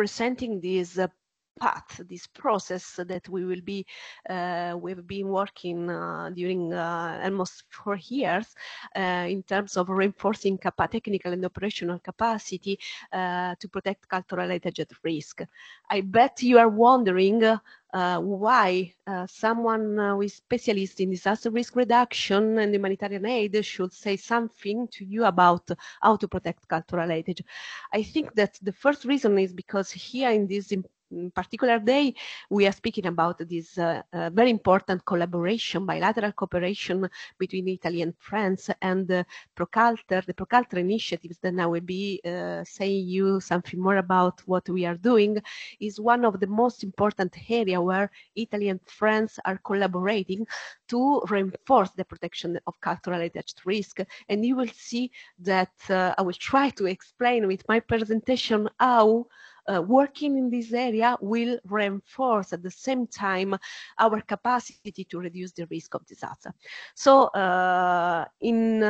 presenting this path, this process that we've been working during almost 4 years in terms of reinforcing technical and operational capacity to protect cultural heritage at risk. I bet you are wondering why someone who is specialist in disaster risk reduction and humanitarian aid should say something to you about how to protect cultural heritage. I think that the first reason is because here in this particular day, we are speaking about this very important collaboration, bilateral cooperation between Italy and France, and the CultHer initiatives that I will be saying you something more about what we are doing, is one of the most important area where Italy and France are collaborating to reinforce the protection of cultural heritage risk. And you will see that I will try to explain with my presentation how working in this area will reinforce at the same time our capacity to reduce the risk of disaster. So in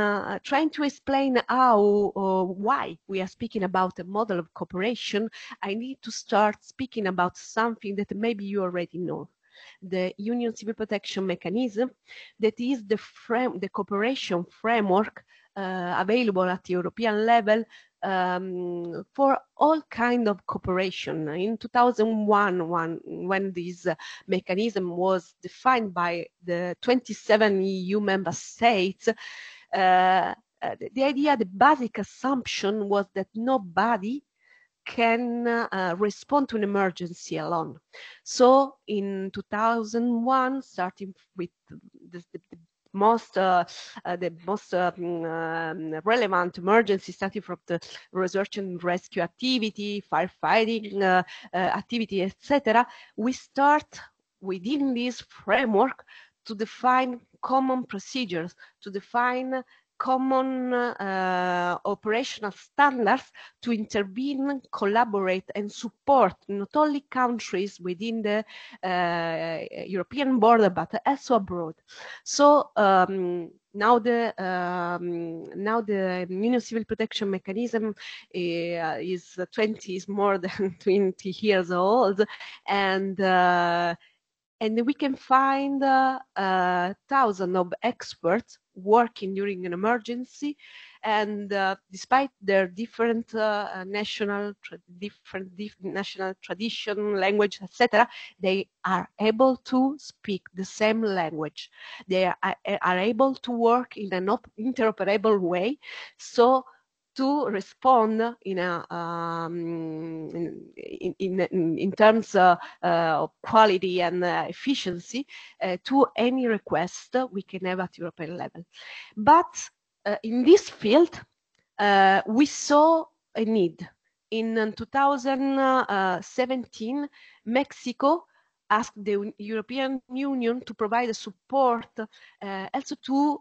trying to explain how why we are speaking about a model of cooperation, I need to start speaking about something that maybe you already know. The Union Civil Protection Mechanism, that is the cooperation framework available at the European level for all kind of cooperation. In 2001, when this mechanism was defined by the 27 EU member states, the idea, the basic assumption was that nobody can respond to an emergency alone. So in 2001, starting with the most relevant emergency, starting from the research and rescue activity, firefighting activity, etc., we start within this framework to define common procedures, to define common operational standards to intervene, collaborate, and support not only countries within the European border, but also abroad. So now the Union Civil Protection Mechanism is more than 20 years old, and we can find thousands of experts working during an emergency, and despite their different national tradition, language, etc., they are able to speak the same language. They are able to work in an interoperable way, so to respond in terms of quality and efficiency to any request we can have at European level. But in this field, we saw a need. In 2017, Mexico asked the European Union to provide a support also to,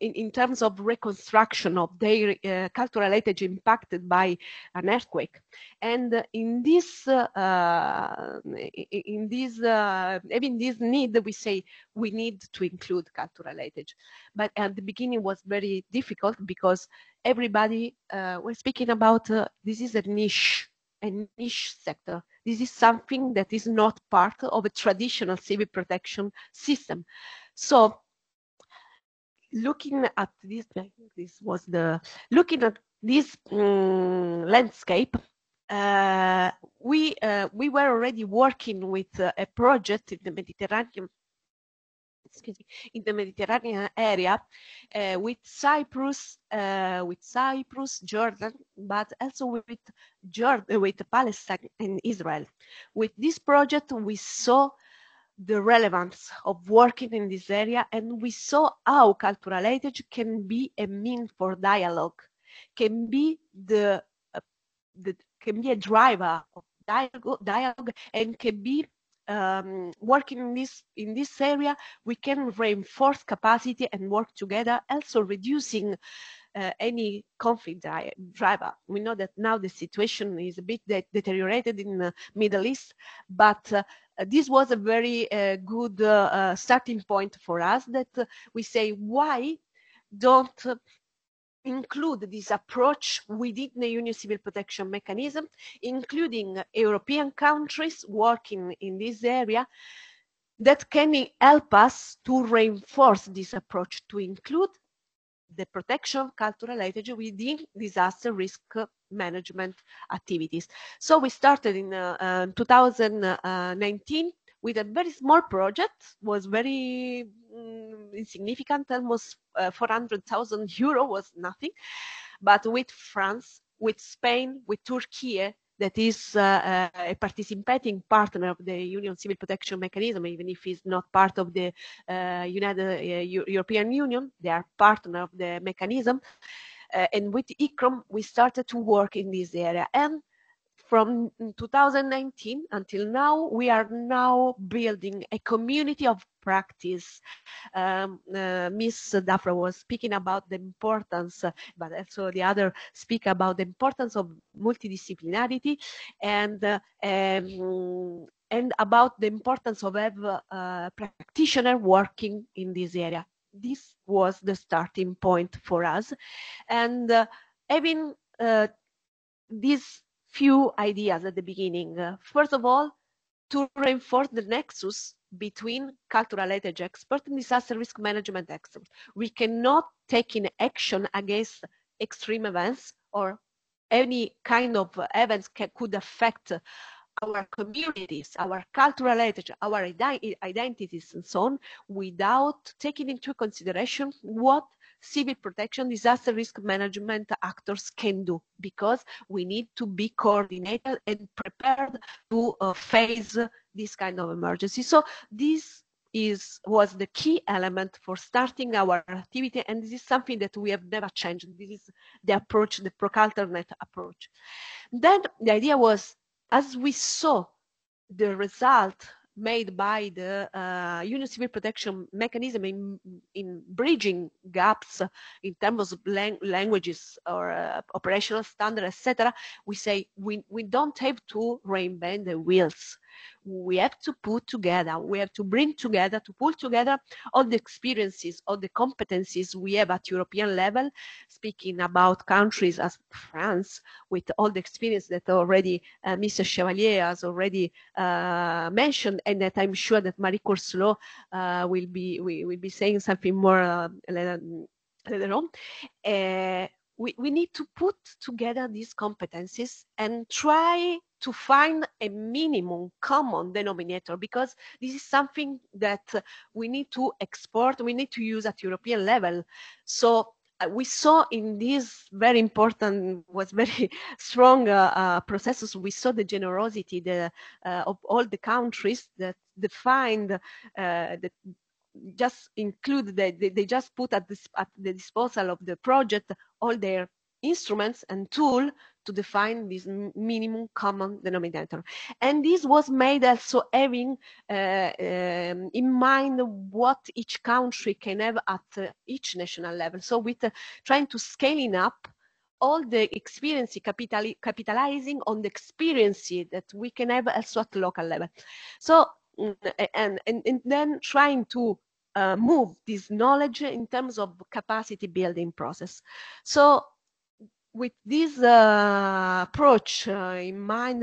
in terms of reconstruction of their cultural heritage impacted by an earthquake. And in this need, we say we need to include cultural heritage. But at the beginning was very difficult because everybody was speaking about this is a niche sector. This is something that is not part of a traditional civil protection system. So looking at this, looking at this landscape, we were already working with a project in the Mediterranean. In the Mediterranean area, with Cyprus, Jordan, but also with Palestine and Israel. With this project, we saw the relevance of working in this area, and we saw how cultural heritage can be a means for dialogue, can be a driver of dialogue, and can be working in this area, we can reinforce capacity and work together, also reducing any conflict driver. We know that now the situation is a bit deteriorated in the Middle East, but this was a very good starting point for us, that we say, why don't include this approach within the Union Civil Protection Mechanism, including European countries working in this area, that can help us to reinforce this approach to include the protection of cultural heritage within disaster risk management activities. So we started in 2019 with a very small project, was very insignificant, almost 400,000 euro, was nothing. But with France, with Spain, with Turkey, that is a participating partner of the Union Civil Protection Mechanism, even if it's not part of the European Union, they are partner of the mechanism. And with ICROM, we started to work in this area. And from 2019 until now, we are now building a community of practice. Miss Dafra was speaking about the importance, but also the other speak about the importance of multidisciplinarity and about the importance of have practitioner working in this area. This was the starting point for us, and having these few ideas at the beginning. First of all, to reinforce the nexus between cultural heritage experts and disaster risk management experts. We cannot take in action against extreme events or any kind of events could affect our communities, our cultural heritage, our identities, and so on, without taking into consideration what civil protection, disaster risk management actors can do, because we need to be coordinated and prepared to face this kind of emergency. So this was the key element for starting our activity, and this is something that we have never changed. This is the approach, the CultHer-Net approach. Then the idea was, as we saw the result made by the Union Civil Protection Mechanism in bridging gaps in terms of languages or operational standards, etc., we say we don't have to reinvent the wheels. We have to put together, we have to bring together, to pull together all the experiences, all the competencies we have at European level, speaking about countries as France, with all the experience that already Mr. Chevalier has already mentioned, and that I'm sure that Marie Courcelot will be saying something more later on. We need to put together these competencies and try to find a minimum common denominator, because this is something that we need to export, we need to use at European level. So we saw in this very important, was very strong processes, we saw the generosity of all the countries that defined that just include they just put at the disposal of the project all their instruments and tools to define this minimum common denominator. And this was made also having in mind what each country can have at each national level. So with trying to scaling up all the experience, capitalizing on the experience that we can have also at local level. So and then trying to move this knowledge in terms of capacity building process. So with this approach in mind,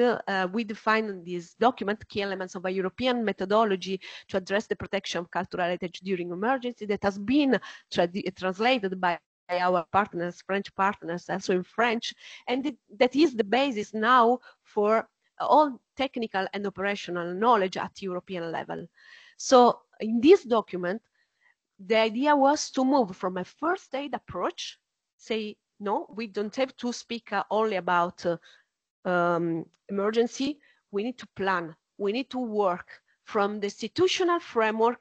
we define this document, Key Elements of a European Methodology to Address the Protection of Cultural Heritage During Emergency, that has been translated by our partners, French partners, also in French, and that is the basis now for all technical and operational knowledge at European level. So in this document, the idea was to move from a first aid approach, say, no, we don't have to speak only about emergency. We need to plan. We need to work from the institutional framework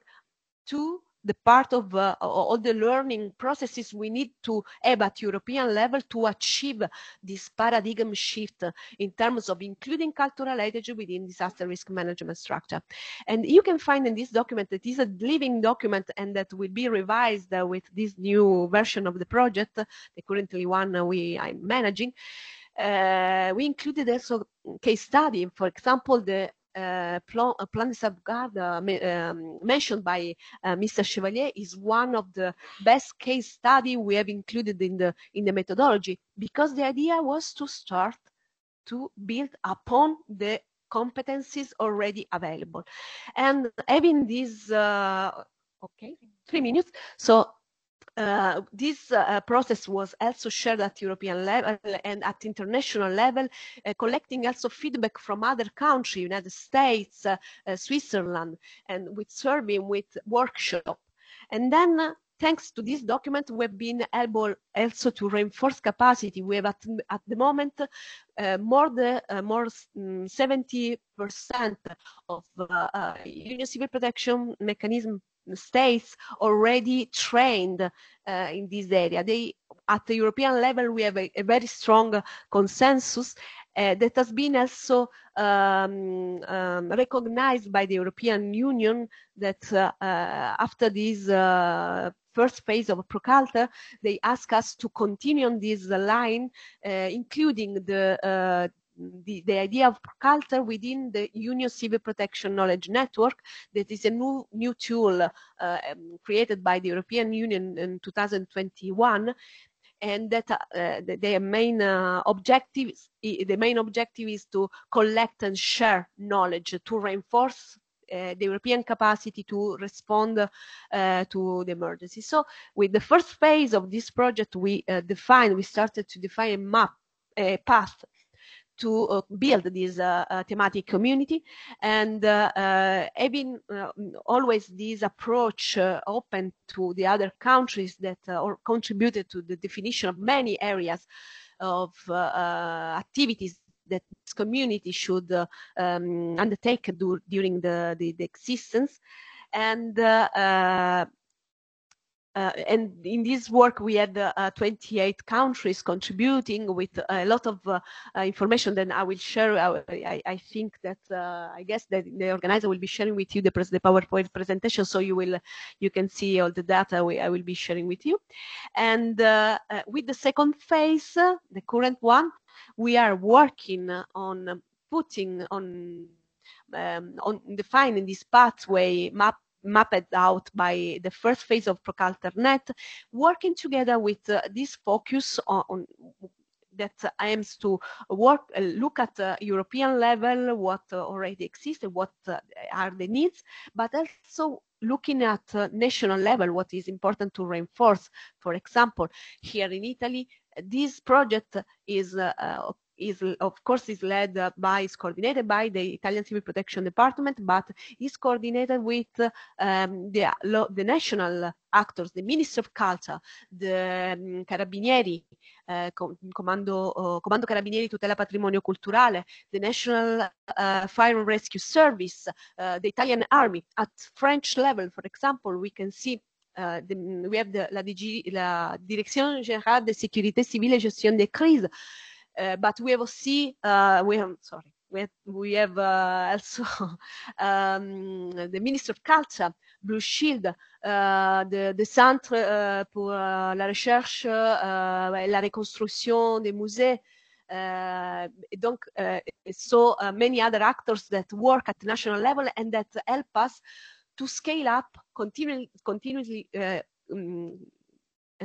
to the part of all the learning processes we need to have at European level to achieve this paradigm shift in terms of including cultural heritage within disaster risk management structure. And you can find in this document that is a living document and that will be revised with this new version of the project, the currently one I'm managing. We included also case study, for example, the plan de sauvegarde mentioned by Mr. Chevalier is one of the best case study we have included in the methodology, because the idea was to start to build upon the competencies already available. And having this, okay, 3 minutes. So this process was also shared at European level and at international level, collecting also feedback from other countries, United States, Switzerland, and with serving with workshop. And then thanks to this document, we've been able also to reinforce capacity. We have at the moment more 70% of Union Civil Protection Mechanism states already trained in this area. At the European level, we have a very strong consensus that has been also recognized by the European Union, that after this first phase of ProCultHer, they ask us to continue on this line, including the idea of CultHer within the Union Civil Protection Knowledge Network. That is a new tool created by the European Union in 2021, and that the main objective is to collect and share knowledge to reinforce the European capacity to respond to the emergency. So with the first phase of this project, we started to define a path to build this thematic community, and having always this approach open to the other countries that contributed to the definition of many areas of activities that this community should undertake during the existence. And in this work, we had 28 countries contributing with a lot of information. Then I will share. I think that I guess that the organizer will be sharing with you the PowerPoint presentation, so you can see all the data I will be sharing with you. And with the second phase, the current one, we are working on defining this pathway mapped out by the first phase of CultHer-Net, working together with this focus on that aims to look at European level, what already exists, what are the needs, but also looking at national level, what is important to reinforce. For example, here in Italy, this project is coordinated by the Italian Civil Protection Department, but is coordinated with the national actors, the Ministry of Culture, the Carabinieri, Comando Carabinieri Tutela Patrimonio Culturale, the National Fire and Rescue Service, the Italian Army. At French level, for example, we can see we have la Direction Générale de Sécurité Civile et Gestion des Crises. But we have also the Ministry of Culture, Blue Shield, the Centre pour la Recherche et la Reconstruction des Musées. So many other actors that work at the national level and that help us to scale up, continuously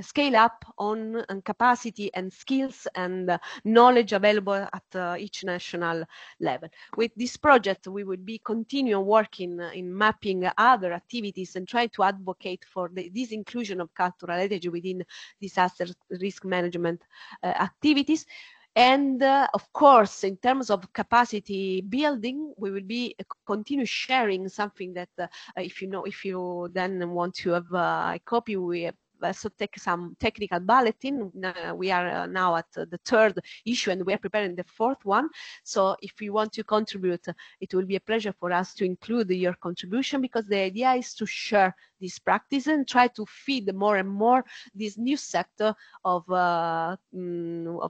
scale up on capacity and skills and knowledge available at each national level. With this project, we will be continuing working in mapping other activities and try to advocate for this inclusion of cultural heritage within disaster risk management activities. And of course, in terms of capacity building, we will be continue sharing something that if you then want to have a copy, we have also take some technical bulletin. We are now at the third issue and we are preparing the fourth one. So if you want to contribute, it will be a pleasure for us to include your contribution, because the idea is to share this practice and try to feed more and more this new sector of the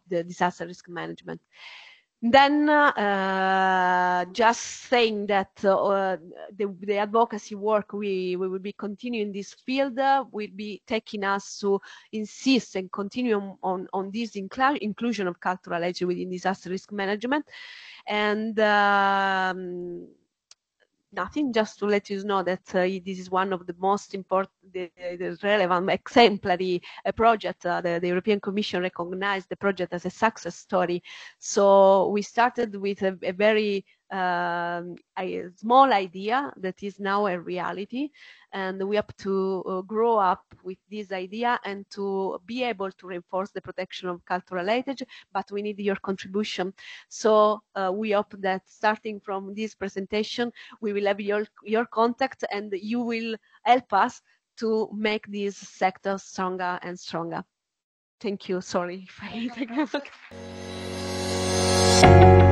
disaster risk management. Then just saying that the advocacy work we will be continuing this field will be taking us to insist and continue on this inclusion of cultural heritage within disaster risk management. And nothing, just to let you know that this is one of the most important, the relevant, exemplary project. The European Commission recognized the project as a success story. So we started with a very a small idea that is now a reality, and we have to grow up with this idea and to be able to reinforce the protection of cultural heritage, but we need your contribution. So we hope that starting from this presentation, we will have your contact, and you will help us to make this sector stronger and stronger. Thank you. Sorry if I